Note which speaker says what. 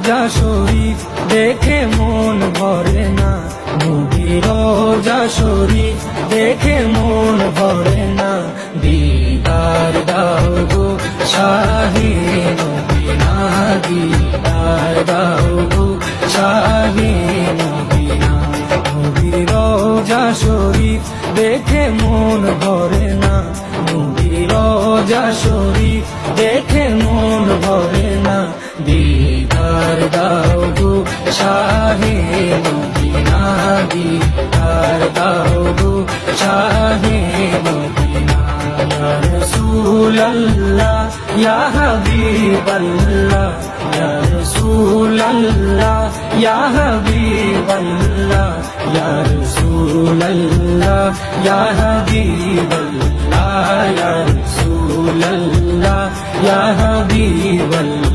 Speaker 1: রোজা শরীফ দেখে মন ভরে না, নবীর রোজা শরীফ দেখে মন ভরে না। দিদার দাও গো শাহে মদিনা, দিদার দাও গো শাহে মদিনা। নবীর রোজা শরীফ দেখে মন ভরে না, নবীর রোজা শরীফ দেখে মন ভরে না। দিদার দাও গো শাহে মদিনা, দিদার দাও গো শাহে মদিনা। ইয়া রাসূলুল্লাহ ইয়া হাবিবাল্লাহ, ইয়া রাসূলুল্লাহ ইয়া হাবিবাল্লাহ, ইয়া রাসূলুল্লাহ ইয়া হাবিবাল্লাহ, ইয়া রাসূলুল্লাহ ইয়া হাবিবাল্লাহ।